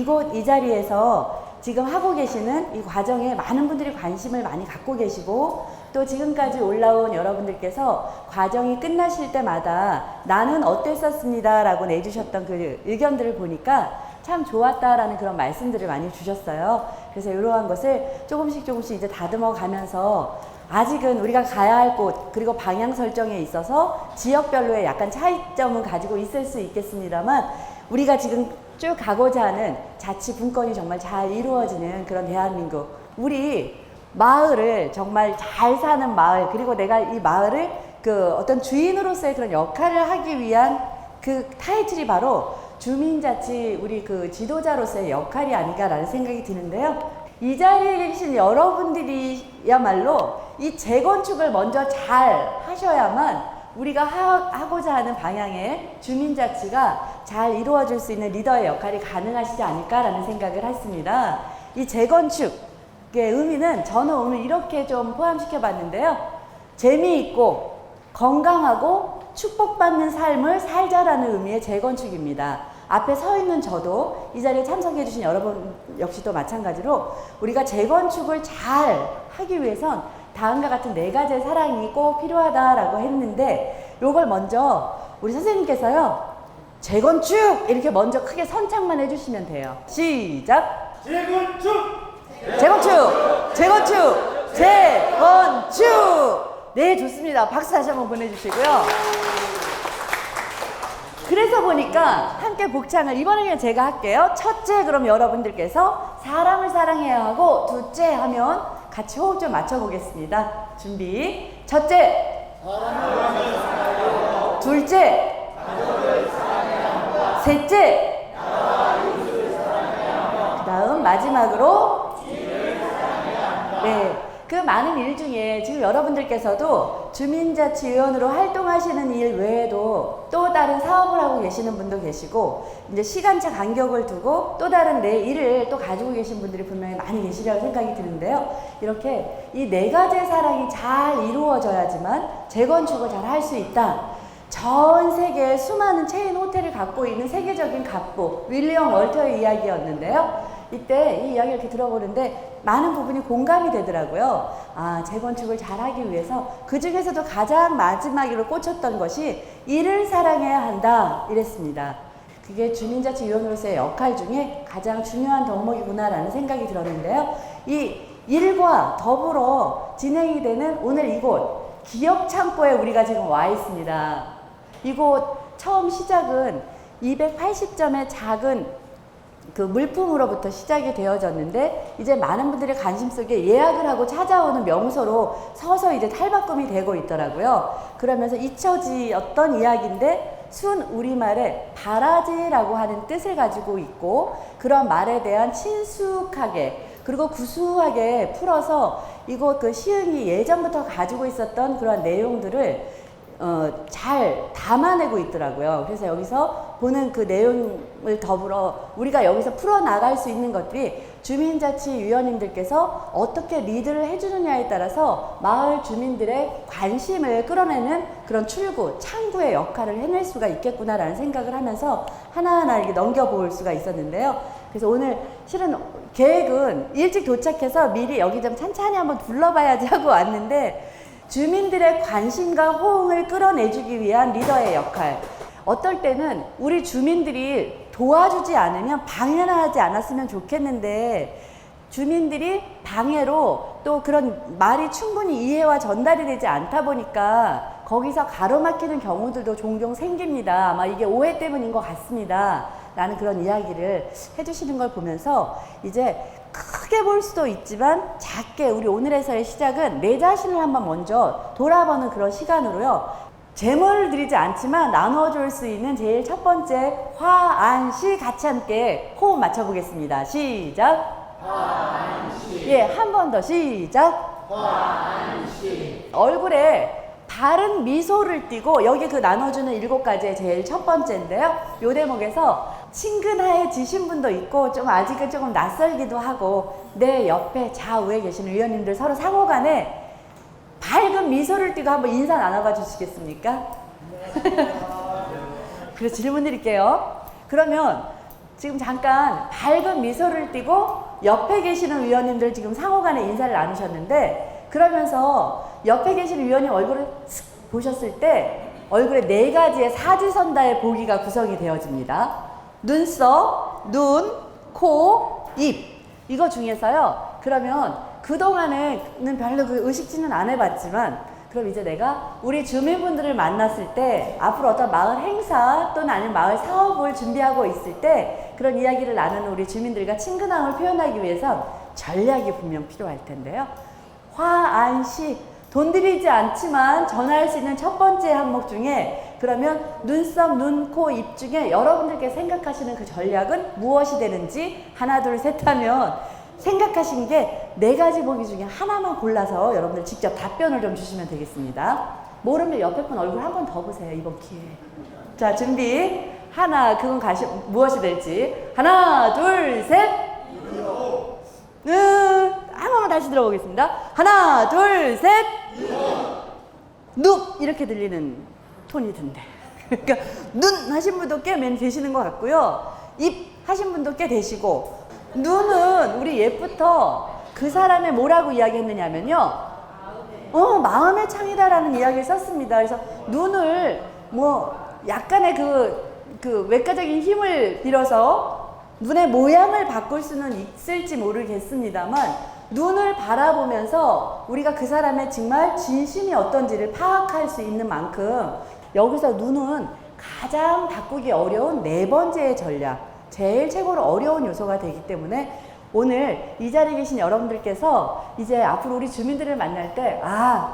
이곳 이 자리에서 지금 하고 계시는 이 과정에 많은 분들이 관심을 많이 갖고 계시고 또 지금까지 올라온 여러분들께서 과정이 끝나실 때마다 나는 어땠었습니다 라고 내주셨던 그 의견들을 보니까 참 좋았다라는 그런 말씀들을 많이 주셨어요. 그래서 이러한 것을 조금씩 이제 다듬어 가면서 아직은 우리가 가야 할 곳 그리고 방향 설정에 있어서 지역별로의 약간 차이점은 가지고 있을 수 있겠습니다만 우리가 지금 쭉 가고자 하는 자치 분권이 정말 잘 이루어지는 그런 대한민국, 우리 마을을 정말 잘 사는 마을, 그리고 내가 이 마을을 그 어떤 주인으로서의 그런 역할을 하기 위한 그 타이틀이 바로 주민자치 우리 그 지도자로서의 역할이 아닌가라는 생각이 드는데요. 이 자리에 계신 여러분들이야말로 이 재건축을 먼저 잘 하셔야만 우리가 하고자 하는 방향의 주민자치가 잘 이루어질 수 있는 리더의 역할이 가능하시지 않을까라는 생각을 했습니다. 이 재건축의 의미는 저는 오늘 이렇게 좀 포함시켜 봤는데요. 재미있고 건강하고 축복받는 삶을 살자라는 의미의 재건축입니다. 앞에 서 있는 저도 이 자리에 참석해 주신 여러분 역시도 마찬가지로 우리가 재건축을 잘 하기 위해선 다음과 같은 4가지의 사랑이 꼭 필요하다라고 했는데 요걸 먼저 우리 선생님께서요. 재건축! 이렇게 먼저 크게 선창만 해주시면 돼요. 시작! 재건축! 재건축! 재건축! 재건축! 네, 좋습니다. 박수 다시 한번 보내주시고요. 그래서 보니까 함께 복창을 이번에는 제가 할게요. 첫째, 그럼 여러분들께서 사람을 사랑해야 하고, 둘째 하면 같이 호흡 좀 맞춰보겠습니다. 준비. 첫째, 둘째, 셋째, 그 다음 마지막으로 네. 그 많은 일 중에 지금 여러분들께서도 주민자치위원으로 활동하시는 일 외에도 또 다른 사업을 하고 계시는 분도 계시고 이제 시간차 간격을 두고 또 다른 내 일을 또 가지고 계신 분들이 분명히 많이 계시리라고 생각이 드는데요. 이렇게 이 4가지의 사랑이 잘 이루어져야지만 재건축을 잘 할 수 있다. 전 세계에 수많은 체인 호텔을 갖고 있는 세계적인 갑부 윌리엄 월터의 이야기였는데요. 이때 이 이야기를 이렇게 들어보는데 많은 부분이 공감이 되더라고요. 아, 재건축을 잘하기 위해서 그 중에서도 가장 마지막으로 꽂혔던 것이 일을 사랑해야 한다 이랬습니다. 그게 주민자치위원으로서의 역할 중에 가장 중요한 덕목이구나라는 생각이 들었는데요. 이 일과 더불어 진행이 되는 오늘 이곳 기억창고에 우리가 지금 와 있습니다. 이곳 처음 시작은 280점의 작은 그 물품으로부터 시작이 되어졌는데 이제 많은 분들의 관심 속에 예약을 하고 찾아오는 명소로 서서 이제 탈바꿈이 되고 있더라고요. 그러면서 잊혀지었던 이야기인데 순 우리말에 바라지라고 하는 뜻을 가지고 있고 그런 말에 대한 친숙하게 그리고 구수하게 풀어서 이곳 그 시흥이 예전부터 가지고 있었던 그런 내용들을 잘 담아내고 있더라고요. 그래서 여기서 보는 그 내용을 더불어 우리가 여기서 풀어나갈 수 있는 것들이 주민자치위원님들께서 어떻게 리드를 해주느냐에 따라서 마을 주민들의 관심을 끌어내는 그런 출구, 창구의 역할을 해낼 수가 있겠구나라는 생각을 하면서 하나하나 이렇게 넘겨볼 수가 있었는데요. 그래서 오늘 실은 계획은 일찍 도착해서 미리 여기 좀 찬찬히 한번 둘러봐야지 하고 왔는데 주민들의 관심과 호응을 끌어내주기 위한 리더의 역할. 어떨 때는 우리 주민들이 도와주지 않으면 방해하지 않았으면 좋겠는데 주민들이 방해로 또 그런 말이 충분히 이해와 전달이 되지 않다 보니까 거기서 가로막히는 경우들도 종종 생깁니다. 아마 이게 오해 때문인 것 같습니다. 라는 그런 이야기를 해주시는 걸 보면서 이제 크게 볼 수도 있지만 작게 우리 오늘에서의 시작은 내 자신을 한번 먼저 돌아보는 그런 시간으로요. 제목을 드리지 않지만 나눠줄 수 있는 제일 첫 번째 화안시 같이 함께 호흡 맞춰보겠습니다. 시작. 화안시. 예, 한 번 더 시작. 화안시. 얼굴에 바른 미소를 띠고 여기 그 나눠주는 7가지의 제일 첫 번째인데요. 요 대목에서 친근해지신 분도 있고 좀 아직은 조금 낯설기도 하고 내 옆에 좌우에 계시는 위원님들 서로 상호간에 밝은 미소를 띠고 한번 인사 나눠봐 주시겠습니까? 그래서 질문 드릴게요. 그러면 지금 잠깐 밝은 미소를 띠고 옆에 계시는 위원님들 지금 상호간에 인사를 나누셨는데, 그러면서 옆에 계시는 위원님 얼굴을 슥 보셨을 때 얼굴에 4가지의 사지선다의 보기가 구성이 되어집니다. 눈썹, 눈, 코, 입. 이거 중에서요. 그러면 그동안에는 별로 그 의식지는 안 해봤지만, 그럼 이제 내가 우리 주민분들을 만났을 때 앞으로 어떤 마을 행사 또는 아니면 마을 사업을 준비하고 있을 때 그런 이야기를 나누는 우리 주민들과 친근함을 표현하기 위해선 전략이 분명 필요할 텐데요. 화안시, 돈 들이지 않지만 전화할 수 있는 첫 번째 항목 중에, 그러면 눈썹, 눈, 코, 입 중에 여러분들께 생각하시는 그 전략은 무엇이 되는지 하나, 둘, 셋 하면 생각하신 게 4가지 보기 중에 하나만 골라서 여러분들 직접 답변을 좀 주시면 되겠습니다. 모르면 옆에 분 얼굴 한 번 더 보세요, 이번 기회에. 자, 준비. 하나, 그건 무엇이 될지. 하나, 둘, 셋. 한 번만 다시 들어보겠습니다. 하나, 둘, 셋. 눕 이렇게 들리는 톤이 든대. 그러니까 눈 하신 분도 꽤 되시는 것 같고요. 입 하신 분도 꽤 되시고, 눈은 우리 옛부터 그 사람의 뭐라고 이야기했느냐면요. 마음의 창이다라는 이야기를 썼습니다. 그래서 눈을 뭐 약간의 그 외과적인 힘을 빌어서 눈의 모양을 바꿀 수는 있을지 모르겠습니다만, 눈을 바라보면서 우리가 그 사람의 정말 진심이 어떤지를 파악할 수 있는 만큼, 여기서 눈은 가장 바꾸기 어려운 4번째의 전략, 제일 최고로 어려운 요소가 되기 때문에 오늘 이 자리에 계신 여러분들께서 이제 앞으로 우리 주민들을 만날 때,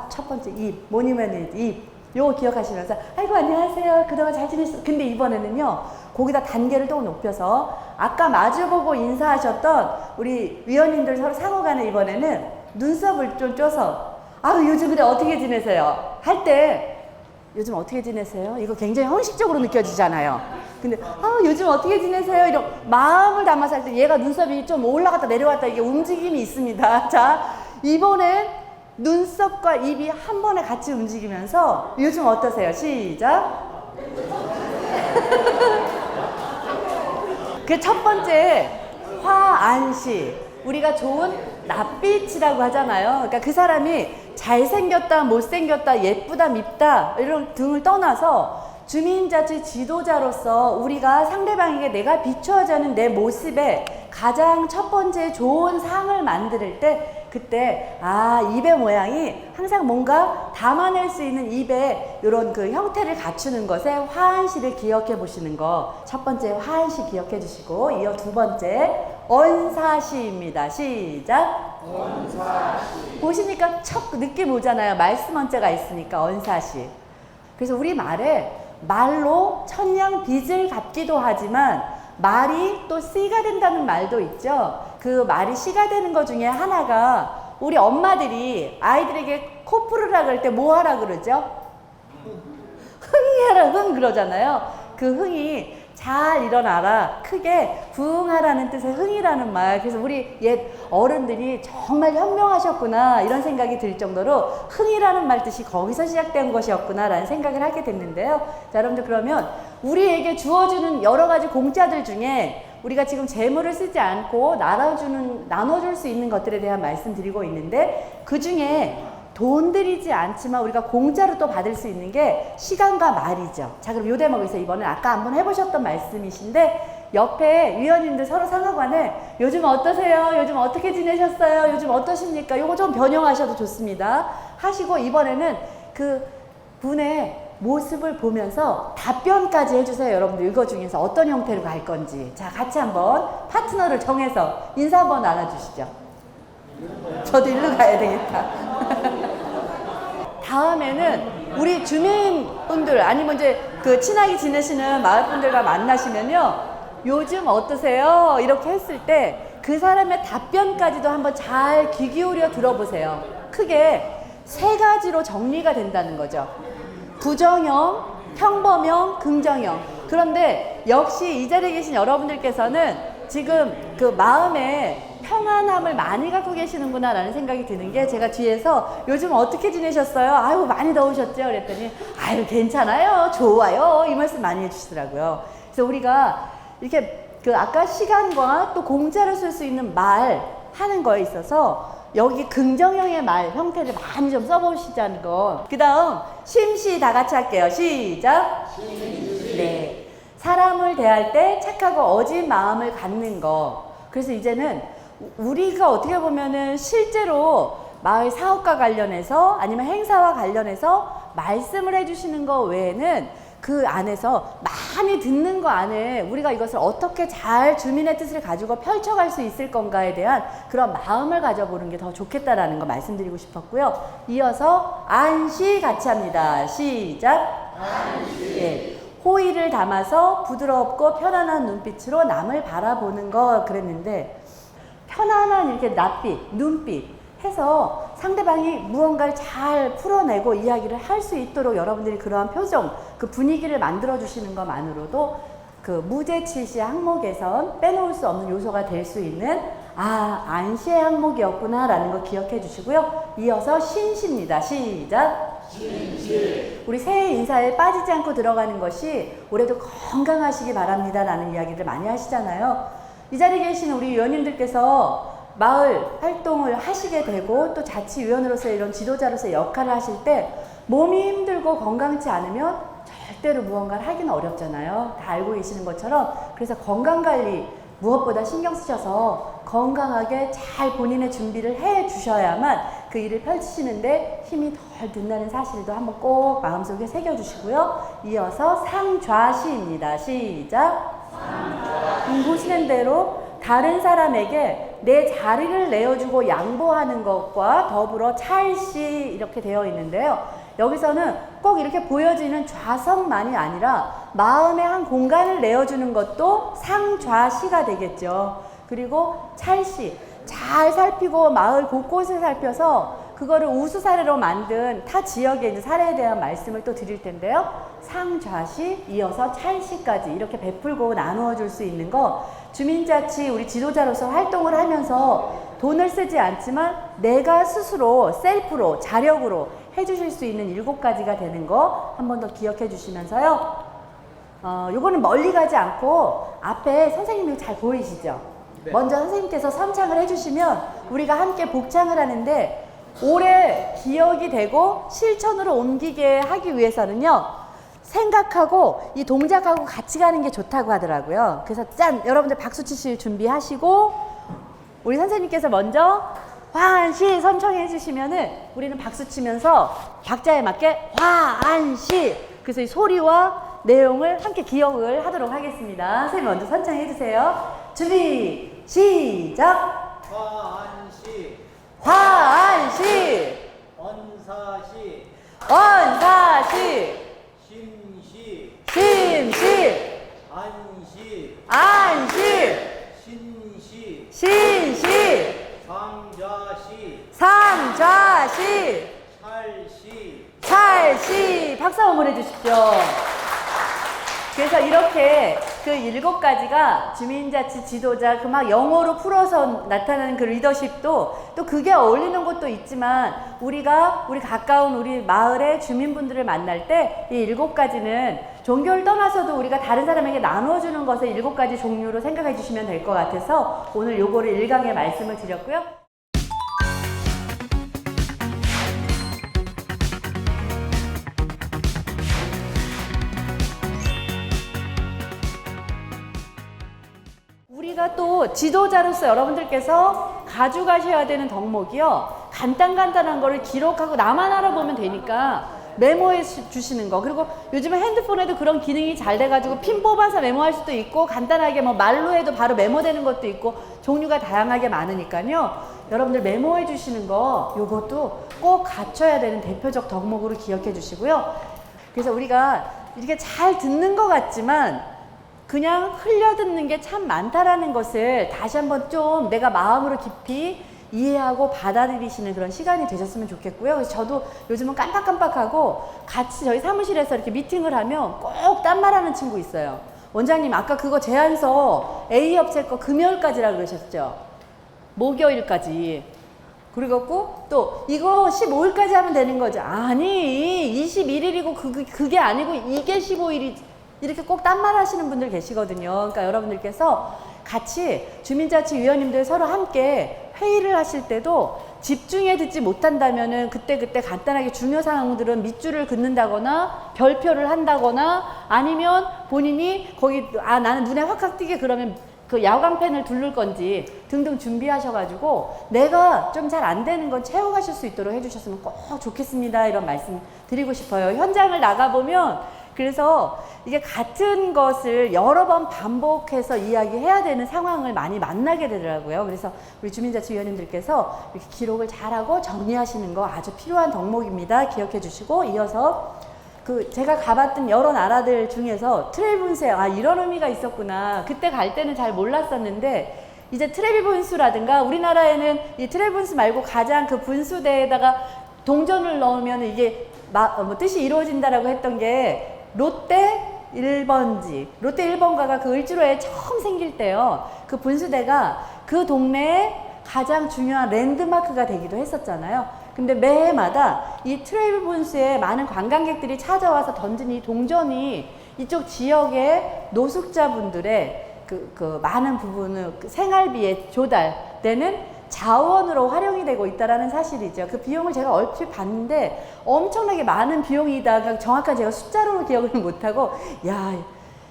첫 번째 입, 뭐니면 입, 요거 기억하시면서 아이고 안녕하세요, 그동안 잘 지냈어. 근데 이번에는요, 거기다 단계를 또 높여서 아까 마주보고 인사하셨던 우리 위원님들 서로 상호간에 이번에는 눈썹을 좀 쪄서 요즘 그래 어떻게 지내세요? 할 때 요즘 어떻게 지내세요? 이거 굉장히 형식적으로 느껴지잖아요. 근데 요즘 어떻게 지내세요? 이런 마음을 담아서 할 때 얘가 눈썹이 좀 올라갔다 내려갔다 이게 움직임이 있습니다. 자, 이번엔 눈썹과 입이 한 번에 같이 움직이면서 요즘 어떠세요? 시작. 그 첫 번째 화안시, 우리가 좋은 낯빛이라고 하잖아요. 그러니까 그 사람이 잘생겼다, 못생겼다, 예쁘다, 밉다 이런 등을 떠나서 주민자치 지도자로서 우리가 상대방에게 내가 비추어지는 내 모습에 가장 첫 번째 좋은 상을 만들 때, 그때 입의 모양이 항상 뭔가 담아낼 수 있는 입의 이런 그 형태를 갖추는 것에 화안시를 기억해 보시는 거. 첫 번째 화안시 기억해 주시고, 이어 두 번째 언사시입니다. 시작. 언사시. 보시니까 첫 느낌 오잖아요. 말씀 언자가 있으니까 언사시. 그래서 우리 말에 말로 천냥 빚을 갚기도 하지만 말이 또 씨가 된다는 말도 있죠. 그 말이 씨가 되는 것 중에 하나가, 우리 엄마들이 아이들에게 코 풀으라 그럴 때 뭐 하라 그러죠? 흥이 하라, 흥 그러잖아요. 그 흥이 잘 일어나라, 크게 부응하라는 뜻의 흥이라는 말. 그래서 우리 옛 어른들이 정말 현명하셨구나 이런 생각이 들 정도로 흥이라는 말 뜻이 거기서 시작된 것이었구나 라는 생각을 하게 됐는데요. 자, 여러분들, 그러면 우리에게 주어주는 여러 가지 공짜들 중에 우리가 지금 재물을 쓰지 않고 나눠줄 수 있는 것들에 대한 말씀 드리고 있는데, 그 중에 돈 들이지 않지만 우리가 공짜로 또 받을 수 있는 게 시간과 말이죠. 자, 그럼 요 대목에서 이번에 아까 한번 해보셨던 말씀이신데, 옆에 위원님들 서로 상하관에 요즘 어떠세요? 요즘 어떻게 지내셨어요? 요즘 어떠십니까? 요거 좀 변형하셔도 좋습니다. 하시고 이번에는 그 분의 모습을 보면서 답변까지 해주세요. 여러분들 이거 중에서 어떤 형태로 갈 건지. 자, 같이 한번 파트너를 정해서 인사 한번 나눠주시죠. 저도 일로 가야 되겠다. 다음에는 우리 주민분들 아니면 이제 그 친하게 지내시는 마을분들과 만나시면요, 요즘 어떠세요? 이렇게 했을 때 그 사람의 답변까지도 한번 잘 귀 기울여 들어보세요. 크게 3가지로 정리가 된다는 거죠. 부정형, 평범형, 긍정형. 그런데 역시 이 자리에 계신 여러분들께서는 지금 그 마음에 평안함을 많이 갖고 계시는구나 라는 생각이 드는 게, 제가 뒤에서 요즘 어떻게 지내셨어요? 아유, 많이 더우셨죠? 그랬더니 아유, 괜찮아요, 좋아요, 이 말씀 많이 해주시더라고요. 그래서 우리가 이렇게 그 아까 시간과 또 공짜로 쓸 수 있는 말 하는 거에 있어서 여기 긍정형의 말 형태를 많이 좀 써보시자는 거. 그 다음 심시 다 같이 할게요. 시작. 네. 사람을 대할 때 착하고 어진 마음을 갖는 거. 그래서 이제는 우리가 어떻게 보면은 실제로 마을 사업과 관련해서 아니면 행사와 관련해서 말씀을 해주시는 거 외에는 그 안에서 많이 듣는 거 안에 우리가 이것을 어떻게 잘 주민의 뜻을 가지고 펼쳐갈 수 있을 건가에 대한 그런 마음을 가져보는 게 더 좋겠다라는 거 말씀드리고 싶었고요. 이어서 안시 같이 합니다. 시작. 안시. 예. 호의를 담아서 부드럽고 편안한 눈빛으로 남을 바라보는 거 그랬는데 편안한 이렇게 낯빛, 눈빛 해서 상대방이 무언가를 잘 풀어내고 이야기를 할 수 있도록 여러분들이 그러한 표정, 그 분위기를 만들어 주시는 것만으로도 그 무제칠시 항목에선 빼놓을 수 없는 요소가 될 수 있는 안시의 항목이었구나 라는 거 기억해 주시고요. 이어서 신시입니다. 시작. 신시. 우리 새해 인사에 빠지지 않고 들어가는 것이 올해도 건강하시기 바랍니다 라는 이야기를 많이 하시잖아요. 이 자리에 계신 우리 위원님들께서 마을 활동을 하시게 되고 또 자치위원으로서 이런 지도자로서의 역할을 하실 때 몸이 힘들고 건강치 않으면 절대로 무언가를 하기는 어렵잖아요. 다 알고 계시는 것처럼. 그래서 건강관리 무엇보다 신경 쓰셔서 건강하게 잘 본인의 준비를 해 주셔야만 그 일을 펼치시는데 힘이 덜 든다는 사실도 한번 꼭 마음속에 새겨주시고요. 이어서 상좌시입니다. 시작. 보시는 대로 다른 사람에게 내 자리를 내어주고 양보하는 것과 더불어 찰시 이렇게 되어 있는데요. 여기서는 꼭 이렇게 보여지는 좌성만이 아니라 마음의 한 공간을 내어주는 것도 상좌시가 되겠죠. 그리고 찰시, 잘 살피고 마을 곳곳을 살펴서 그거를 우수 사례로 만든 타 지역의 이제 사례에 대한 말씀을 또 드릴 텐데요. 상좌시, 이어서 찰시까지 이렇게 베풀고 나누어 줄 수 있는 거, 주민자치 우리 지도자로서 활동을 하면서 돈을 쓰지 않지만 내가 스스로 셀프로 자력으로 해주실 수 있는 7가지가 되는 거 한 번 더 기억해 주시면서요. 요거는 멀리 가지 않고 앞에 선생님이 잘 보이시죠? 네. 먼저 선생님께서 선창을 해주시면 우리가 함께 복창을 하는데 오래 기억이 되고 실천으로 옮기게 하기 위해서는요. 생각하고 이 동작하고 같이 가는 게 좋다고 하더라고요. 그래서 짠! 여러분들 박수 치실 준비하시고 우리 선생님께서 먼저 화안시 선창해 주시면은 우리는 박수 치면서 박자에 맞게 화안시, 그래서 이 소리와 내용을 함께 기억을 하도록 하겠습니다. 선생님 먼저 선창해 주세요. 준비 시작. 화안시, 화안시, 언사시, 언사시, 심시, 심시, 안시, 안시, 신시, 신시, 상좌시, 상좌시, 찰시. 찰시. 박수 한번 보내주십시오. 그래서 이렇게 그 7가지가 주민자치 지도자 그 막 영어로 풀어서 나타나는 그 리더십도 또 그게 어울리는 것도 있지만 우리가 우리 가까운 우리 마을의 주민분들을 만날 때 이 7가지는 종교를 떠나서도 우리가 다른 사람에게 나눠주는 것을 7가지 종류로 생각해 주시면 될 것 같아서 오늘 요거를 1강에 말씀을 드렸고요. 우리가 또 지도자로서 여러분들께서 가져가셔야 되는 덕목이요. 간단한 거를 기록하고 나만 알아보면 되니까 메모해 주시는 거. 그리고 요즘은 핸드폰에도 그런 기능이 잘 돼가지고 핀 뽑아서 메모할 수도 있고 간단하게 뭐 말로 해도 바로 메모되는 것도 있고 종류가 다양하게 많으니까요. 여러분들 메모해 주시는 거 요것도 꼭 갖춰야 되는 대표적 덕목으로 기억해 주시고요. 그래서 우리가 이렇게 잘 듣는 것 같지만 그냥 흘려듣는 게 참 많다라는 것을 다시 한번 좀 내가 마음으로 깊이 이해하고 받아들이시는 그런 시간이 되셨으면 좋겠고요. 그래서 저도 요즘은 깜빡깜빡하고 같이 저희 사무실에서 이렇게 미팅을 하면 꼭 딴말하는 친구 있어요. 원장님 아까 그거 제안서 A업체 거 금요일까지라 그러셨죠? 목요일까지. 그리고 또 이거 15일까지 하면 되는 거죠. 아니 21일이고 그게 아니고 이게 15일이 이렇게 꼭 딴말 하시는 분들 계시거든요. 그러니까 여러분들께서 같이 주민자치위원님들 서로 함께 회의를 하실 때도 집중해 듣지 못한다면은 그때그때 간단하게 중요 사항들은 밑줄을 긋는다거나 별표를 한다거나 아니면 본인이 거기 나는 눈에 확확 띄게 그러면 그 야광펜을 두를 건지 등등 준비하셔가지고 내가 좀 잘 안 되는 건 채워가실 수 있도록 해주셨으면 꼭 좋겠습니다. 이런 말씀 드리고 싶어요. 현장을 나가보면 그래서 이게 같은 것을 여러 번 반복해서 이야기해야 되는 상황을 많이 만나게 되더라고요. 그래서 우리 주민자치위원님들께서 이렇게 기록을 잘하고 정리하시는 거 아주 필요한 덕목입니다. 기억해 주시고 이어서 제가 가봤던 여러 나라들 중에서 트레이 분수, 이런 의미가 있었구나. 그때 갈 때는 잘 몰랐었는데 이제 트레비 분수라든가 우리나라에는 이 트레비 분수 말고 가장 그 분수대에다가 동전을 넣으면 이게 뜻이 이루어진다라고 했던 게 롯데 1번지, 롯데 1번가가 그 을지로에 처음 생길 때요. 그 분수대가 그 동네에 가장 중요한 랜드마크가 되기도 했었잖아요. 근데 매해마다 이 트레이브 분수에 많은 관광객들이 찾아와서 던진 이 동전이 이쪽 지역의 노숙자분들의 그 많은 부분을 생활비에 조달되는 자원으로 활용이 되고 있다라는 사실이죠. 그 비용을 제가 얼핏 봤는데 엄청나게 많은 비용이다. 정확한 제가 숫자로 기억을 못하고 야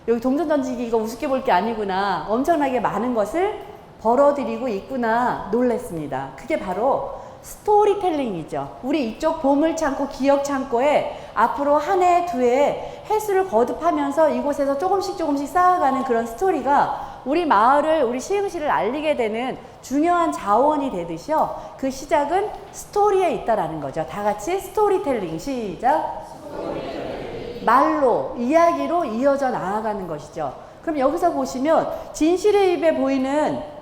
여기 동전 던지기 이거 우습게 볼 게 아니구나. 엄청나게 많은 것을 벌어들이고 있구나 놀랬습니다. 그게 바로 스토리텔링이죠. 우리 이쪽 보물창고, 기억창고에 앞으로 한 해, 두 해 횟수를 거듭하면서 이곳에서 조금씩 쌓아가는 그런 스토리가 우리 마을을, 우리 시흥시를 알리게 되는 중요한 자원이 되듯이요. 그 시작은 스토리에 있다라는 거죠. 다 같이 스토리텔링 시작. 스토리텔링. 말로, 이야기로 이어져 나아가는 것이죠. 그럼 여기서 보시면 진실의 입에 보이는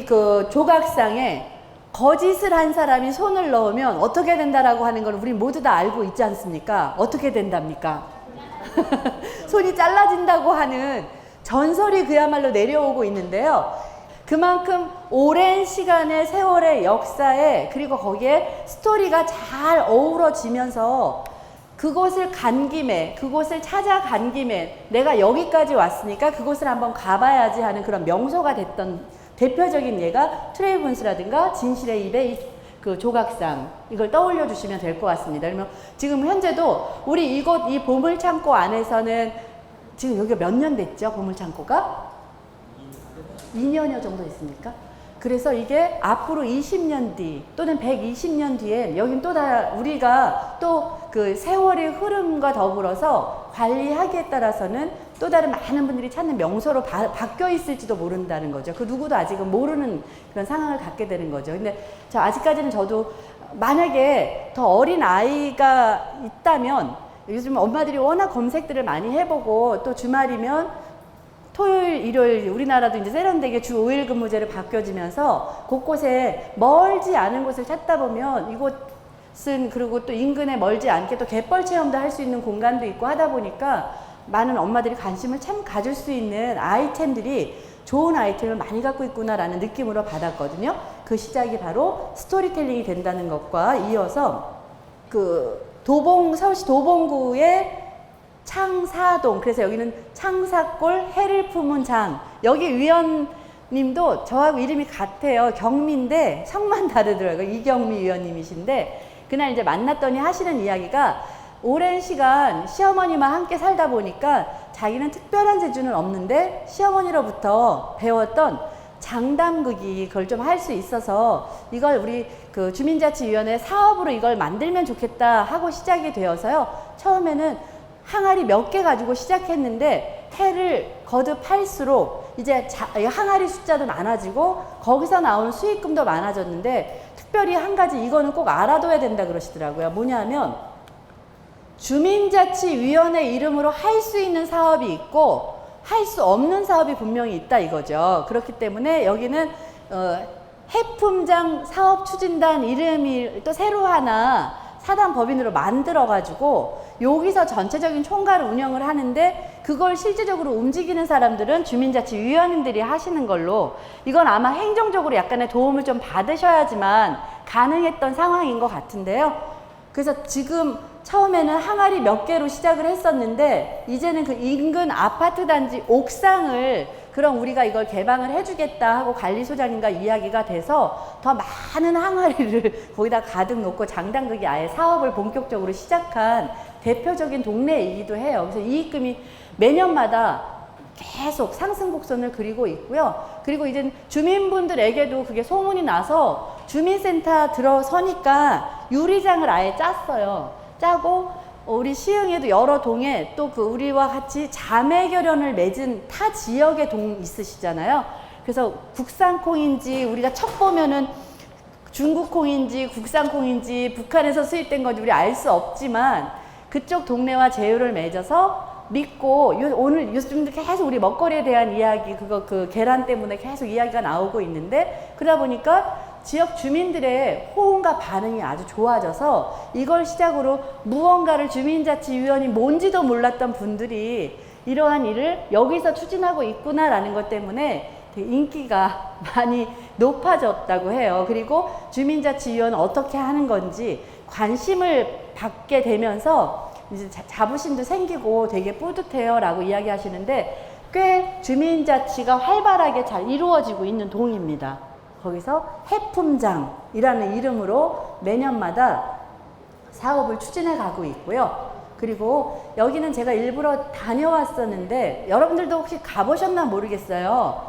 그 조각상에 거짓을 한 사람이 손을 넣으면 어떻게 된다라고 하는 걸 우리 모두 다 알고 있지 않습니까? 어떻게 된답니까? 손이 잘라진다고 하는 전설이 그야말로 내려오고 있는데요. 그만큼 오랜 시간의 세월의 역사에 그리고 거기에 스토리가 잘 어우러지면서 그곳을 간 김에, 그곳을 찾아간 김에 내가 여기까지 왔으니까 그곳을 한번 가봐야지 하는 그런 명소가 됐던 대표적인 예가 트레이 분수라든가 진실의 입의 그 조각상, 이걸 떠올려 주시면 될 것 같습니다. 그러면 지금 현재도 우리 이곳 이 보물창고 안에서는 지금 여기가 몇 년 됐죠? 보물창고가? 2년여 정도 됐습니까? 그래서 이게 앞으로 20년 뒤 또는 120년 뒤에 여긴 또 우리가 또 그 세월의 흐름과 더불어서 관리하기에 따라서는 또 다른 많은 분들이 찾는 명소로 바뀌어 있을지도 모른다는 거죠. 그 누구도 아직은 모르는 그런 상황을 갖게 되는 거죠. 근데 아직까지는 저도 만약에 더 어린 아이가 있다면 요즘 엄마들이 워낙 검색들을 많이 해보고 또 주말이면 토요일, 일요일 우리나라도 이제 세련되게 주 5일 근무제로 바뀌어지면서 곳곳에 멀지 않은 곳을 찾다 보면 이곳은 그리고 또 인근에 멀지 않게 또 갯벌 체험도 할 수 있는 공간도 있고 하다 보니까 많은 엄마들이 관심을 참 가질 수 있는 아이템들이 좋은 아이템을 많이 갖고 있구나라는 느낌으로 받았거든요. 그 시작이 바로 스토리텔링이 된다는 것과 이어서 서울시 도봉구의 창사동, 그래서 여기는 창사골 해를 품은 장, 여기 위원님도 저하고 이름이 같아요. 경미인데 성만 다르더라고요. 이경미 위원님이신데 그날 이제 만났더니 하시는 이야기가 오랜 시간 시어머니만 함께 살다 보니까 자기는 특별한 재주는 없는데 시어머니로부터 배웠던 장담극이 그걸 좀 할 수 있어서 이걸 우리 그 주민자치위원회 사업으로 이걸 만들면 좋겠다 하고 시작이 되어서요. 처음에는 항아리 몇 개 가지고 시작했는데 해를 거듭할수록 이제 항아리 숫자도 많아지고 거기서 나오는 수익금도 많아졌는데 특별히 한 가지 이거는 꼭 알아둬야 된다 그러시더라고요. 뭐냐면 주민자치위원회 이름으로 할 수 있는 사업이 있고 할 수 없는 사업이 분명히 있다 이거죠. 그렇기 때문에 여기는 해품장 사업추진단 이름이 또 새로 하나 사단 법인으로 만들어 가지고 여기서 전체적인 총괄 운영을 하는데 그걸 실질적으로 움직이는 사람들은 주민자치위원님들이 하시는 걸로 이건 아마 행정적으로 약간의 도움을 좀 받으셔야지만 가능했던 상황인 것 같은데요. 그래서 지금 처음에는 항아리 몇 개로 시작을 했었는데 이제는 그 인근 아파트 단지 옥상을 그럼 우리가 이걸 개방을 해주겠다 하고 관리소장님과 이야기가 돼서 더 많은 항아리를 거기다 가득 놓고 장담극이 아예 사업을 본격적으로 시작한 대표적인 동네이기도 해요. 그래서 이익금이 매년마다 계속 상승 곡선을 그리고 있고요. 그리고 이제 주민분들에게도 그게 소문이 나서 주민센터 들어서니까 유리장을 아예 짰어요. 짜고 우리 시흥에도 여러 동에 또 그 우리와 같이 자매 결연을 맺은 타 지역의 동 있으시잖아요. 그래서 국산콩인지 우리가 척 보면은 중국콩인지 국산콩인지 북한에서 수입된 건지 우리 알 수 없지만 그쪽 동네와 제휴를 맺어서 믿고 오늘 요즘 계속 우리 먹거리에 대한 이야기 그 계란 때문에 계속 이야기가 나오고 있는데 그러다 보니까 지역 주민들의 호응과 반응이 아주 좋아져서 이걸 시작으로 무언가를 주민자치위원이 뭔지도 몰랐던 분들이 이러한 일을 여기서 추진하고 있구나라는 것 때문에 되게 인기가 많이 높아졌다고 해요. 그리고 주민자치위원은 어떻게 하는 건지 관심을 받게 되면서 이제 자부심도 생기고 되게 뿌듯해요 라고 이야기하시는데 꽤 주민자치가 활발하게 잘 이루어지고 있는 동입니다. 거기서 해품장이라는 이름으로 매년마다 사업을 추진해 가고 있고요. 그리고 여기는 제가 일부러 다녀왔었는데 여러분들도 혹시 가보셨나 모르겠어요.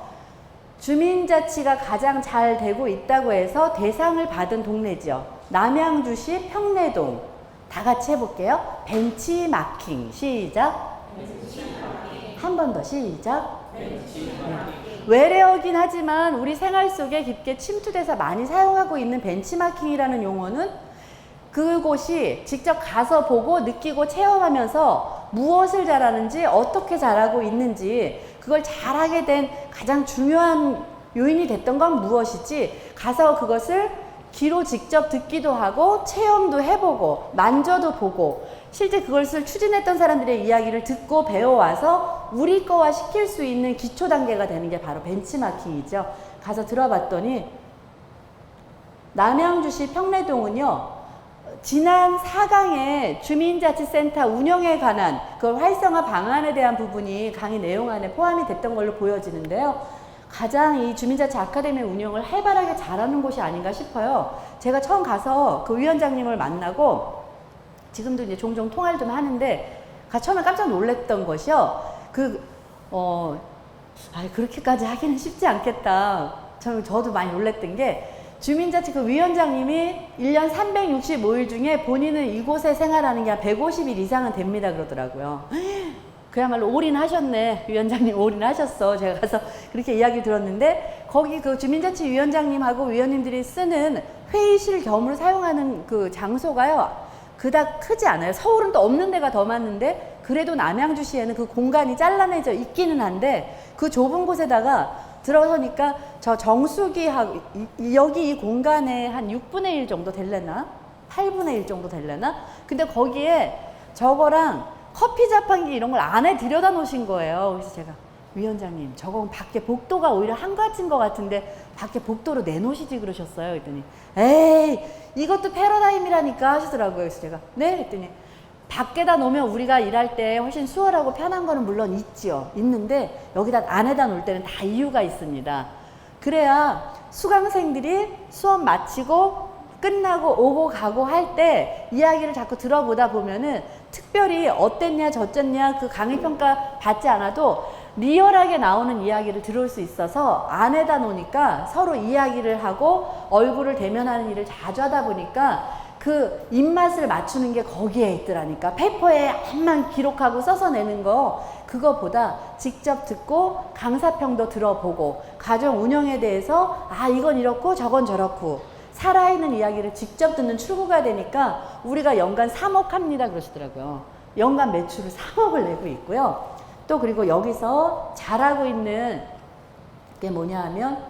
주민자치가 가장 잘 되고 있다고 해서 대상을 받은 동네죠. 남양주시 평내동. 다 같이 해볼게요. 벤치마킹. 시작. 한 번 더 시작. 외래어긴 하지만 우리 생활 속에 깊게 침투돼서 많이 사용하고 있는 벤치마킹이라는 용어는 그곳이 직접 가서 보고 느끼고 체험하면서 무엇을 잘하는지 어떻게 잘하고 있는지 그걸 잘하게 된 가장 중요한 요인이 됐던 건 무엇이지 가서 그것을 귀로 직접 듣기도 하고 체험도 해보고 만져도 보고 실제 그것을 추진했던 사람들의 이야기를 듣고 배워와서 우리 거와 시킬 수 있는 기초 단계가 되는 게 바로 벤치마킹이죠. 가서 들어봤더니 남양주시 평내동은요. 지난 4강의 주민자치센터 운영에 관한 그 활성화 방안에 대한 부분이 강의 내용 안에 포함이 됐던 걸로 보여지는데요. 가장 이 주민자치 아카데미 운영을 활발하게 잘하는 곳이 아닌가 싶어요. 제가 처음 가서 그 위원장님을 만나고 지금도 이제 종종 통화를 좀 하는데 처음에 깜짝 놀랐던 것이요. 그렇게까지 하기는 쉽지 않겠다. 저도 많이 놀랐던 게 주민자치 그 위원장님이 1년 365일 중에 본인은 이곳에 생활하는 게 한 150일 이상은 됩니다 그러더라고요. 그야말로 올인하셨네. 위원장님 올인하셨어. 제가 가서 그렇게 이야기 들었는데 거기 그 주민자치 위원장님하고 위원님들이 쓰는 회의실 겸으로 사용하는 그 장소가요. 그닥 크지 않아요. 서울은 또 없는 데가 더 많은데 그래도 남양주시에는 그 공간이 잘라내져 있기는 한데 그 좁은 곳에다가 들어서니까 저 정수기하고 여기 이 공간에 한 6분의 1 정도 될래나? 8분의 1 정도 될래나? 근데 거기에 저거랑 커피 자판기 이런 걸 안에 들여다 놓으신 거예요. 그래서 제가 위원장님 저건 밖에 복도가 오히려 한가진 것 같은데 밖에 복도로 내놓으시지 그러셨어요. 그랬더니 에이 이것도 패러다임이라니까 하시더라고요. 그래서 제가 네? 했더니 밖에다 놓으면 우리가 일할 때 훨씬 수월하고 편한 거는 물론 있지요. 있는데 여기다 안에다 놓을 때는 다 이유가 있습니다. 그래야 수강생들이 수업 마치고 끝나고 오고 가고 할 때 이야기를 자꾸 들어보다 보면은 특별히 어땠냐 저쨌냐 그 강의평가 받지 않아도 리얼하게 나오는 이야기를 들을 수 있어서 안에다 놓으니까 서로 이야기를 하고 얼굴을 대면하는 일을 자주 하다 보니까 그 입맛을 맞추는 게 거기에 있더라니까. 페이퍼에 한만 기록하고 써서 내는 거 그거보다 직접 듣고 강사평도 들어보고 가정 운영에 대해서 이건 이렇고 저건 저렇고 살아있는 이야기를 직접 듣는 출구가 되니까 우리가 연간 3억 합니다 그러시더라고요. 연간 매출을 3억을 내고 있고요. 또 그리고 여기서 잘하고 있는 게 뭐냐 하면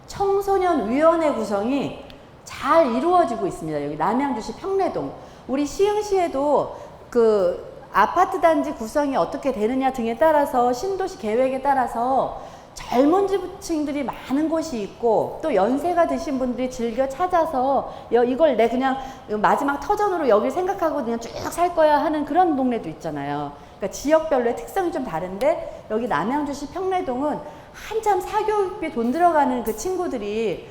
청소년위원회 구성이 잘 이루어지고 있습니다. 여기 남양주시 평내동. 우리 시흥시에도 그 아파트 단지 구성이 어떻게 되느냐 등에 따라서 신도시 계획에 따라서 젊은 층들이 많은 곳이 있고 또 연세가 드신 분들이 즐겨 찾아서 이걸 내 그냥 마지막 터전으로 여기 생각하고 그냥 쭉 살 거야 하는 그런 동네도 있잖아요. 그러니까 지역별로의 특성이 좀 다른데 여기 남양주시 평내동은 한참 사교육비 돈 들어가는 그 친구들이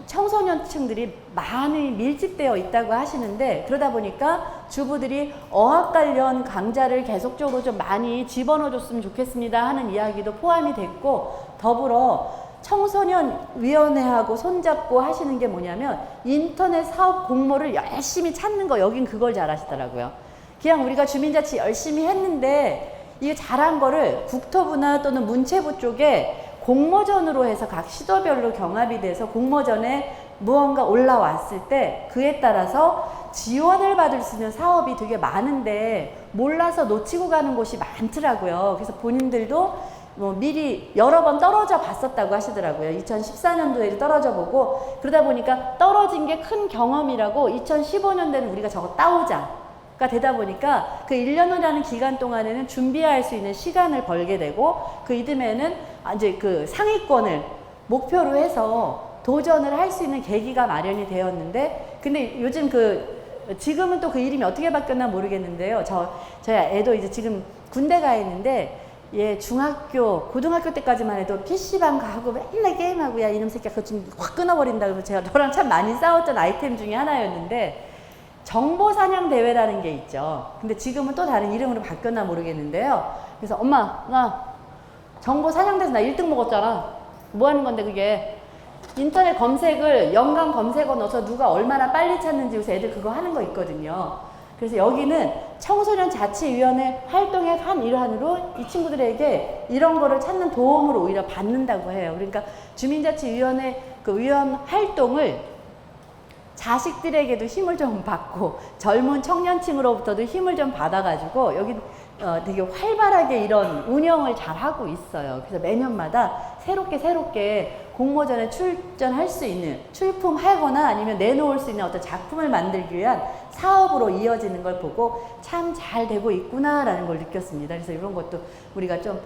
청소년층들이 많이 밀집되어 있다고 하시는데 그러다 보니까 주부들이 어학 관련 강좌를 계속적으로 좀 많이 집어넣어 줬으면 좋겠습니다 하는 이야기도 포함이 됐고 더불어 청소년위원회하고 손잡고 하시는 게 뭐냐면 인터넷 사업 공모를 열심히 찾는 거 여긴 그걸 잘 하시더라고요. 그냥 우리가 주민자치 열심히 했는데 이게 잘한 거를 국토부나 또는 문체부 쪽에 공모전으로 해서 각 시도별로 경합이 돼서 공모전에 무언가 올라왔을 때 그에 따라서 지원을 받을 수 있는 사업이 되게 많은데 몰라서 놓치고 가는 곳이 많더라고요. 그래서 본인들도 뭐 미리 여러 번 떨어져 봤었다고 하시더라고요. 2014년도에도 떨어져 보고 그러다 보니까 떨어진 게 큰 경험이라고 2015년도에는 우리가 저거 따오자 가 되다 보니까 그 1년이라는 기간 동안에는 준비할 수 있는 시간을 벌게 되고 그 이듬해는 이제 그 상위권을 목표로 해서 도전을 할 수 있는 계기가 마련이 되었는데 근데 요즘 지금은 또 그 이름이 어떻게 바뀌었나 모르겠는데요. 저희 애도 이제 지금 군대 가 있는데 얘 중학교, 고등학교 때까지만 해도 PC방 가고 맨날 게임하고 야 이놈 새끼야 그거 좀 확 끊어버린다 그래서 제가 너랑 참 많이 싸웠던 아이템 중에 하나였는데 정보사냥 대회라는 게 있죠. 근데 지금은 또 다른 이름으로 바뀌었나 모르겠는데요. 그래서 엄마 나 정보사냥대에서 나 1등 먹었잖아. 뭐 하는 건데 그게 인터넷 검색을 연관 검색어 넣어서 누가 얼마나 빨리 찾는지 요새 애들 그거 하는 거 있거든요. 그래서 여기는 청소년 자치위원회 활동의 한 일환으로 이 친구들에게 이런 거를 찾는 도움을 오히려 받는다고 해요. 그러니까 주민자치위원회 그 위원 활동을 자식들에게도 힘을 좀 받고 젊은 청년층으로부터도 힘을 좀 받아가지고 여기 되게 활발하게 이런 운영을 잘 하고 있어요. 그래서 매년마다 새롭게 공모전에 출전할 수 있는 출품하거나 아니면 내놓을 수 있는 어떤 작품을 만들기 위한 사업으로 이어지는 걸 보고 참 잘 되고 있구나라는 걸 느꼈습니다. 그래서 이런 것도 우리가 좀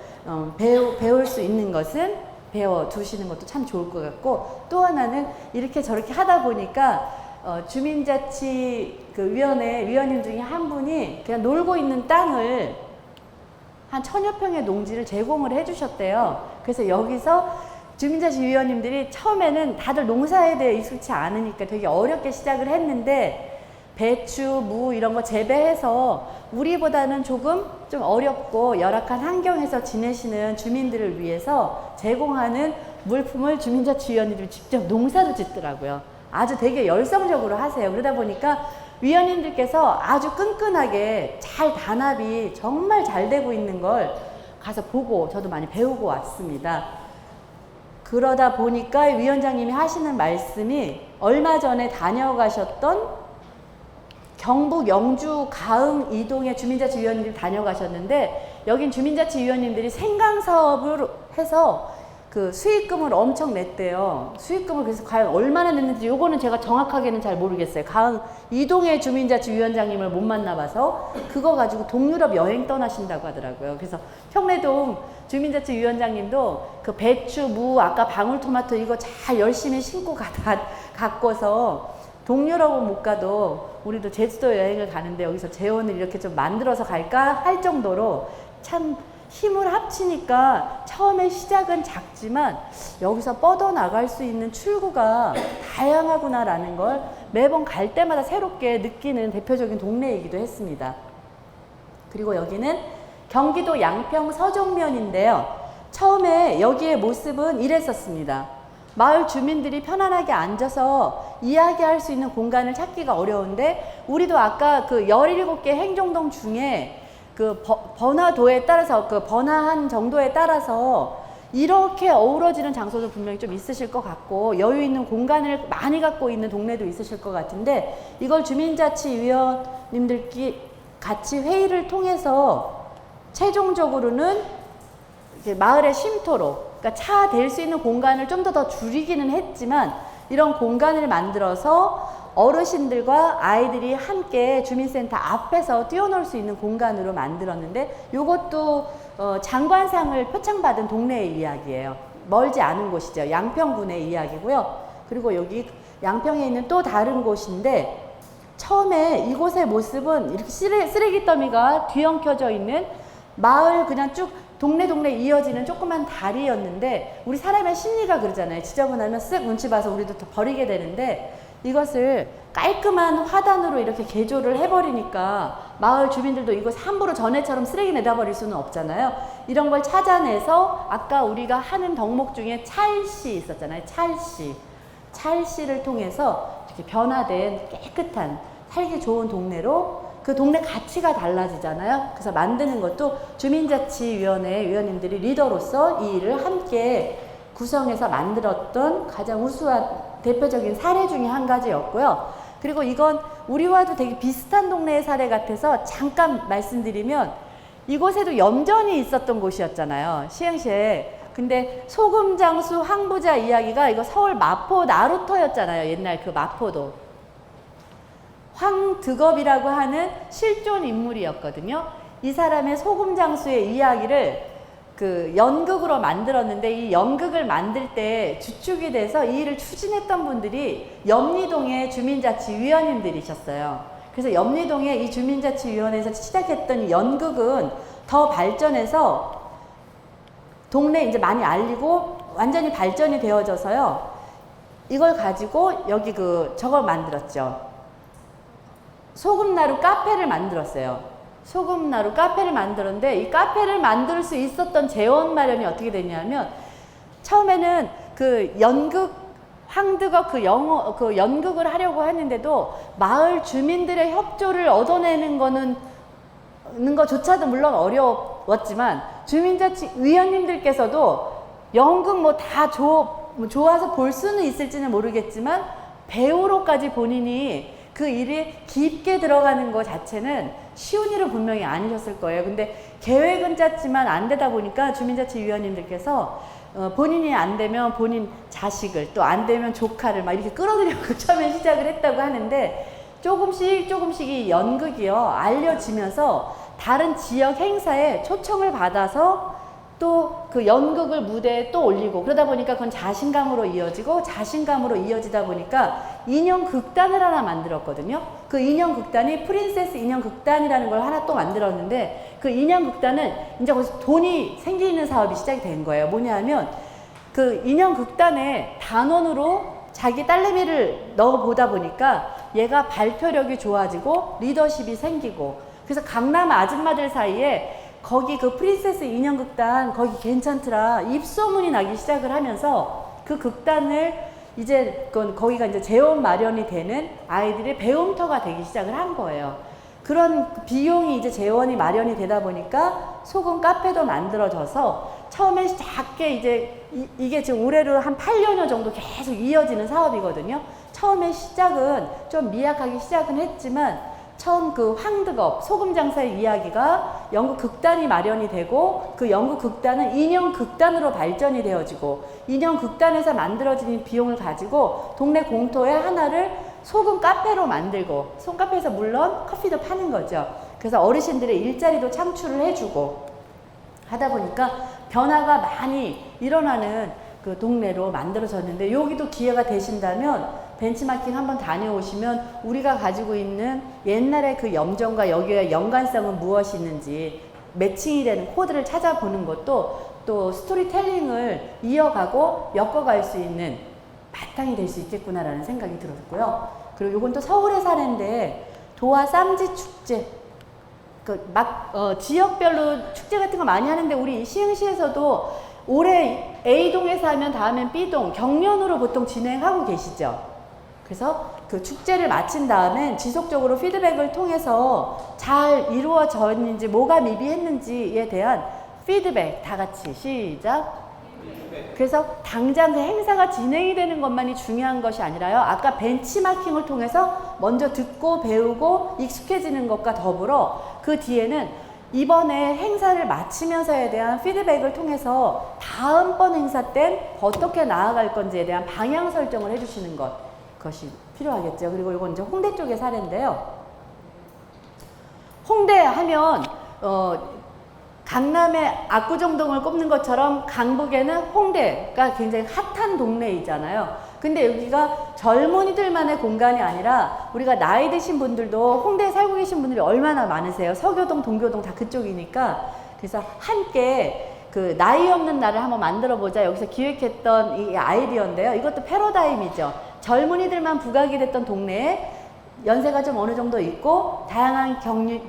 배울 수 있는 것은 배워 두시는 것도 참 좋을 것 같고 또 하나는 이렇게 저렇게 하다 보니까 주민자치 그 위원님 중에 한 분이 그냥 놀고 있는 땅을 한 1000여 평의 농지를 제공을 해주셨대요. 그래서 여기서 주민자치 위원님들이 처음에는 다들 농사에 대해 익숙치 않으니까 되게 어렵게 시작을 했는데 배추, 무 이런 거 재배해서 우리보다는 조금 좀 어렵고 열악한 환경에서 지내시는 주민들을 위해서 제공하는 물품을 주민자치위원님들이 직접 농사도 짓더라고요. 아주 되게 열성적으로 하세요. 그러다 보니까 위원님들께서 아주 끈끈하게 잘 단합이 정말 잘 되고 있는 걸 가서 보고 저도 많이 배우고 왔습니다. 그러다 보니까 위원장님이 하시는 말씀이 얼마 전에 다녀가셨던 경북 영주 가흥 이동의 주민자치위원님들이 다녀가셨는데 여긴 주민자치위원님들이 생강 사업을 해서 그 수익금을 엄청 냈대요. 수익금을 그래서 과연 얼마나 냈는지 요거는 제가 정확하게는 잘 모르겠어요. 가흥 이동의 주민자치위원장님을 못 만나봐서 그거 가지고 동유럽 여행 떠나신다고 하더라고요. 그래서 평내동 주민자치위원장님도 그 배추, 무, 아까 방울토마토 이거 잘 열심히 신고 갖고서 동유럽은 못 가도 우리도 제주도 여행을 가는데 여기서 재원을 이렇게 좀 만들어서 갈까 할 정도로 참 힘을 합치니까 처음에 시작은 작지만 여기서 뻗어나갈 수 있는 출구가 다양하구나라는 걸 매번 갈 때마다 새롭게 느끼는 대표적인 동네이기도 했습니다. 그리고 여기는 경기도 양평 서종면인데요. 처음에 여기의 모습은 이랬었습니다. 마을 주민들이 편안하게 앉아서 이야기할 수 있는 공간을 찾기가 어려운데 우리도 아까 그 17개 행정동 중에 그 번화도에 따라서 그 번화한 정도에 따라서 이렇게 어우러지는 장소도 분명히 좀 있으실 것 같고 여유 있는 공간을 많이 갖고 있는 동네도 있으실 것 같은데 이걸 주민자치위원님들끼리 같이 회의를 통해서 최종적으로는 이제 마을의 쉼터로 그러니까 차 댈 수 있는 공간을 좀 더 줄이기는 했지만 이런 공간을 만들어서 어르신들과 아이들이 함께 주민센터 앞에서 뛰어놀 수 있는 공간으로 만들었는데 이것도 장관상을 표창받은 동네의 이야기예요. 멀지 않은 곳이죠. 양평군의 이야기고요. 그리고 여기 양평에 있는 또 다른 곳인데 처음에 이곳의 모습은 이렇게 쓰레기 더미가 뒤엉켜져 있는 마을 그냥 쭉 동네 이어지는 조그만 다리였는데 우리 사람의 심리가 그러잖아요. 지저분하면 쓱 눈치 봐서 우리도 더 버리게 되는데 이것을 깔끔한 화단으로 이렇게 개조를 해버리니까 마을 주민들도 이것 함부로 전에처럼 쓰레기 내다 버릴 수는 없잖아요. 이런 걸 찾아내서 아까 우리가 하는 덕목 중에 찰씨 있었잖아요. 찰씨를 통해서 이렇게 변화된 깨끗한 살기 좋은 동네로 그 동네 가치가 달라지잖아요. 그래서 만드는 것도 주민자치위원회 위원님들이 리더로서 이 일을 함께 구성해서 만들었던 가장 우수한 대표적인 사례 중에 한 가지였고요. 그리고 이건 우리와도 되게 비슷한 동네의 사례 같아서 잠깐 말씀드리면 이곳에도 염전이 있었던 곳이었잖아요. 시흥시에. 근데 소금장수 황부자 이야기가 이거 서울 마포 나루터였잖아요. 옛날 그 마포도. 황드겁이라고 하는 실존 인물이었거든요. 이 사람의 소금장수의 이야기를 그 연극으로 만들었는데 이 연극을 만들 때 주축이 돼서 이 일을 추진했던 분들이 염리동의 주민자치위원님들이셨어요. 그래서 염리동의 이 주민자치위원회에서 시작했던 연극은 더 발전해서 동네에 이제 많이 알리고 완전히 발전이 되어져서요. 이걸 가지고 여기 저걸 만들었죠. 소금나루 카페를 만들었어요. 소금나루 카페를 만들었는데 이 카페를 만들 수 있었던 재원 마련이 어떻게 됐냐면 처음에는 그 연극 황드거 그 연극을 하려고 했는데도 마을 주민들의 협조를 얻어내는 것조차도 물론 어려웠지만 주민자치위원님들께서도 연극 뭐 다 좋아서 볼 수는 있을지는 모르겠지만 배우로까지 본인이 그 일이 깊게 들어가는 것 자체는 쉬운 일은 분명히 아니셨을 거예요. 근데 계획은 짰지만 안 되다 보니까 주민자치위원님들께서 본인이 안 되면 본인 자식을 또 안 되면 조카를 막 이렇게 끌어들이고 처음에 시작을 했다고 하는데 조금씩 이 연극이요 알려지면서 다른 지역 행사에 초청을 받아서 또 그 연극을 무대에 또 올리고 그러다 보니까 그건 자신감으로 이어지다 보니까 인형극단을 하나 만들었거든요. 그 인형극단이 프린세스 인형극단이라는 걸 하나 또 만들었는데 그 인형극단은 이제 거기서 돈이 생기는 사업이 시작이 된 거예요. 뭐냐 하면 그 인형극단에 단원으로 자기 딸내미를 넣어보다 보니까 얘가 발표력이 좋아지고 리더십이 생기고 그래서 강남 아줌마들 사이에 거기 그 프린세스 인형극단 거기 괜찮더라 입소문이 나기 시작을 하면서 그 극단을 이제 거기가 이제 재원 마련이 되는 아이들의 배움터가 되기 시작을 한 거예요. 그런 비용이 이제 재원이 마련이 되다 보니까 소금 카페도 만들어져서 처음에 작게 이제 이게 지금 올해로 한 8년여 정도 계속 이어지는 사업이거든요. 처음에 시작은 좀 미약하게 시작은 했지만 처음 그 황드겁 소금 장사의 이야기가 연극 극단이 마련이 되고 그 연극 극단은 인형 극단으로 발전이 되어지고 인형 극단에서 만들어진 비용을 가지고 동네 공터에 하나를 소금 카페로 만들고 소금 카페에서 물론 커피도 파는 거죠. 그래서 어르신들의 일자리도 창출을 해주고 하다 보니까 변화가 많이 일어나는 그 동네로 만들어졌는데 여기도 기회가 되신다면 벤치마킹 한번 다녀오시면 우리가 가지고 있는 옛날의 그 염전과 여기의 연관성은 무엇이 있는지 매칭이 되는 코드를 찾아보는 것도 또 스토리텔링을 이어가고 엮어갈 수 있는 바탕이 될 수 있겠구나라는 생각이 들었고요. 그리고 이건 또 서울의 사례인데 도화 쌈지 축제 지역별로 축제 같은 거 많이 하는데 우리 시흥시에서도 올해 A동에서 하면 다음엔 B동 경연으로 보통 진행하고 계시죠. 그래서 그 축제를 마친 다음엔 지속적으로 피드백을 통해서 잘 이루어졌는지 뭐가 미비했는지에 대한 피드백 다 같이 시작. 그래서 당장 그 행사가 진행이 되는 것만이 중요한 것이 아니라요. 아까 벤치마킹을 통해서 먼저 듣고 배우고 익숙해지는 것과 더불어 그 뒤에는 이번에 행사를 마치면서에 대한 피드백을 통해서 다음번 행사 땐 어떻게 나아갈 건지에 대한 방향 설정을 해주시는 것이 필요하겠죠. 그리고 이건 이제 홍대 쪽의 사례인데요. 홍대 하면 강남의 압구정동을 꼽는 것처럼 강북에는 홍대가 굉장히 핫한 동네이잖아요. 근데 여기가 젊은이들만의 공간이 아니라 우리가 나이 드신 분들도 홍대에 살고 계신 분들이 얼마나 많으세요. 서교동, 동교동 다 그쪽이니까. 그래서 함께 그 나이 없는 날을 한번 만들어 보자. 여기서 기획했던 이 아이디어인데요. 이것도 패러다임이죠. 젊은이들만 부각이 됐던 동네에 연세가 좀 어느 정도 있고 다양한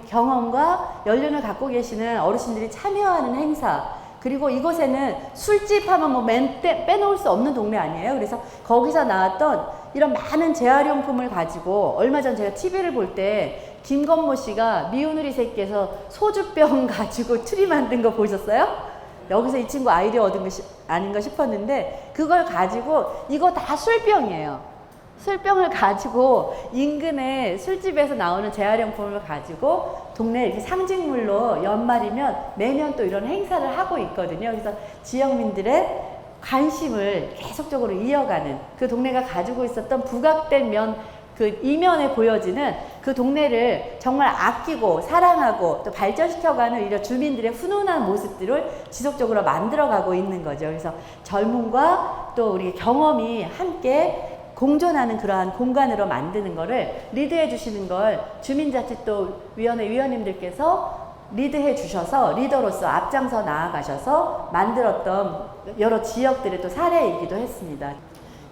경험과 연륜을 갖고 계시는 어르신들이 참여하는 행사, 그리고 이곳에는 술집 하면 뭐 빼놓을 수 없는 동네 아니에요. 그래서 거기서 나왔던 이런 많은 재활용품을 가지고, 얼마 전 제가 TV를 볼 때 김건모 씨가 미운우리 새끼에서 소주병 가지고 트리 만든 거 보셨어요? 여기서 이 친구 아이디어 얻은 거 아닌가 싶었는데, 그걸 가지고 이거 다 술병이에요. 술병을 가지고 인근의 술집에서 나오는 재활용품을 가지고 동네에 이렇게 상징물로 연말이면 매년 또 이런 행사를 하고 있거든요. 그래서 지역민들의 관심을 계속적으로 이어가는, 그 동네가 가지고 있었던 부각된 그 이면에 보여지는 그 동네를 정말 아끼고 사랑하고 또 발전시켜가는 이런 주민들의 훈훈한 모습들을 지속적으로 만들어가고 있는 거죠. 그래서 젊음과 또 우리 경험이 함께 공존하는 그러한 공간으로 만드는 거를 리드해 주시는 걸 주민자치도위원회 위원님들께서 리드해 주셔서 리더로서 앞장서 나아가셔서 만들었던 여러 지역들의 또 사례이기도 했습니다.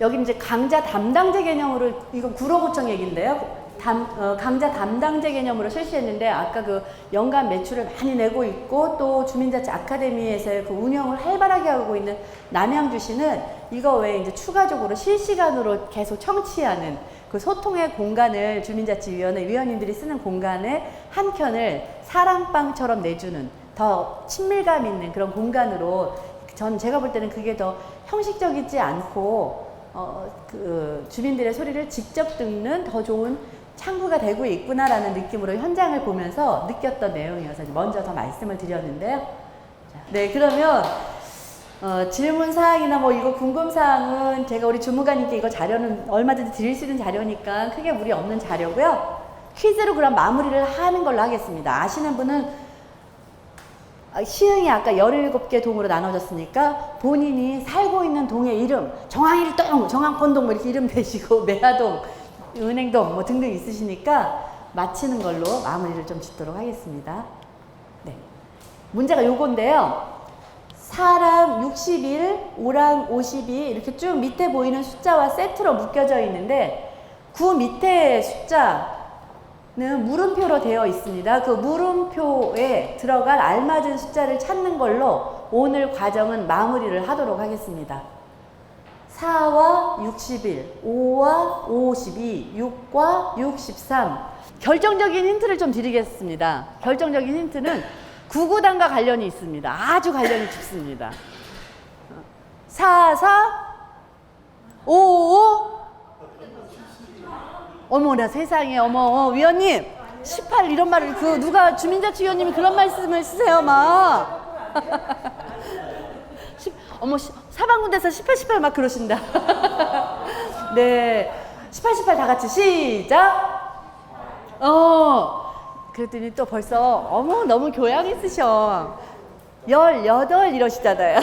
여기 이제 강자 담당제 개념으로, 이건 구로구청 얘기인데요. 강자 담당제 개념으로 실시했는데, 아까 그 연간 매출을 많이 내고 있고 또 주민자치 아카데미에서의 그 운영을 활발하게 하고 있는 남양주시는 이거 외에 이제 추가적으로 실시간으로 계속 청취하는 그 소통의 공간을, 주민자치위원회 위원님들이 쓰는 공간의 한 켠을 사랑방처럼 내주는 더 친밀감 있는 그런 공간으로, 제가 볼 때는 그게 더 형식적이지 않고 그 주민들의 소리를 직접 듣는 더 좋은 창구가 되고 있구나라는 느낌으로 현장을 보면서 느꼈던 내용이어서 먼저 더 말씀을 드렸는데요. 네, 그러면 질문사항이나 뭐 이거 궁금사항은 제가 우리 주무관님께, 이거 자료는 얼마든지 드릴 수 있는 자료니까 크게 무리 없는 자료고요. 퀴즈로 그럼 마무리를 하는 걸로 하겠습니다. 아시는 분은 시흥이 아까 17개 동으로 나눠졌으니까 본인이 살고 있는 동의 이름, 정항일동, 정항pon동 뭐 이렇게 이름 대시고, 매화동, 은행동 뭐 등등 있으시니까 맞히는 걸로 마무리를 좀 짓도록 하겠습니다. 네. 문제가 요건데요. 4랑 61, 5랑 52 이렇게 쭉 밑에 보이는 숫자와 세트로 묶여져 있는데, 그 밑에 숫자는 물음표로 되어 있습니다. 그 물음표에 들어갈 알맞은 숫자를 찾는 걸로 오늘 과정은 마무리를 하도록 하겠습니다. 4와 61, 5와 52, 6과 63. 결정적인 힌트를 좀 드리겠습니다. 결정적인 힌트는 구구단과 관련이 있습니다. 아주 관련이 깊습니다. 4, 5, 5. 어머나 세상에, 어머, 위원님, 18 이런 말을, 누가 주민자치위원님이 그런 말씀을 쓰세요, 막. 어머, 사방군데서 18, 18 막 그러신다. 네. 18, 18 다 같이 시작. 그랬더니 또 벌써, 어머, 너무 교양 있으셔. 18 이러시잖아요.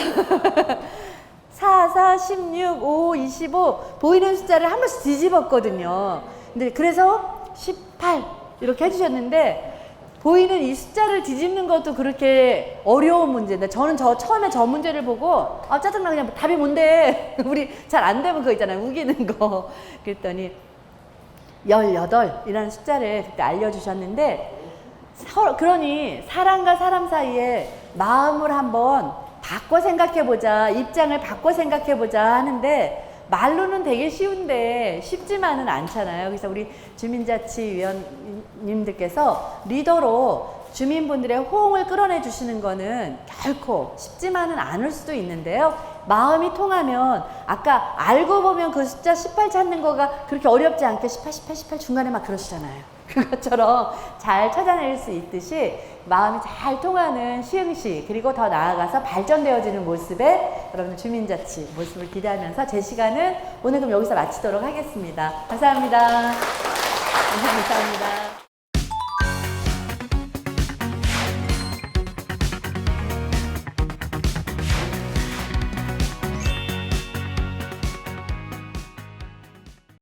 4, 4, 16, 5, 25 보이는 숫자를 한 번씩 뒤집었거든요. 근데 그래서 18 이렇게 해주셨는데, 보이는 이 숫자를 뒤집는 것도 그렇게 어려운 문제인데, 저는 처음에 저 문제를 보고 짜증나, 그냥 답이 뭔데 우리 잘 안 되면 그거 있잖아요, 우기는 거. 그랬더니 18이라는 숫자를 그때 알려주셨는데, 그러니 사람과 사람 사이에 마음을 한번 바꿔 생각해보자, 입장을 바꿔 생각해보자 하는데, 말로는 되게 쉬운데 쉽지만은 않잖아요. 그래서 우리 주민자치위원님들께서 리더로 주민분들의 호응을 끌어내 주시는 거는 결코 쉽지만은 않을 수도 있는데요. 마음이 통하면, 아까 알고 보면 그 숫자 18 찾는 거가 그렇게 어렵지 않게 18, 18, 18 중간에 막 그러시잖아요. 그것처럼 잘 찾아낼 수 있듯이 마음이 잘 통하는 시흥시 그리고 더 나아가서 발전되어지는 모습에 여러분 주민자치 모습을 기대하면서 제 시간은 오늘 그럼 여기서 마치도록 하겠습니다. 감사합니다. 감사합니다.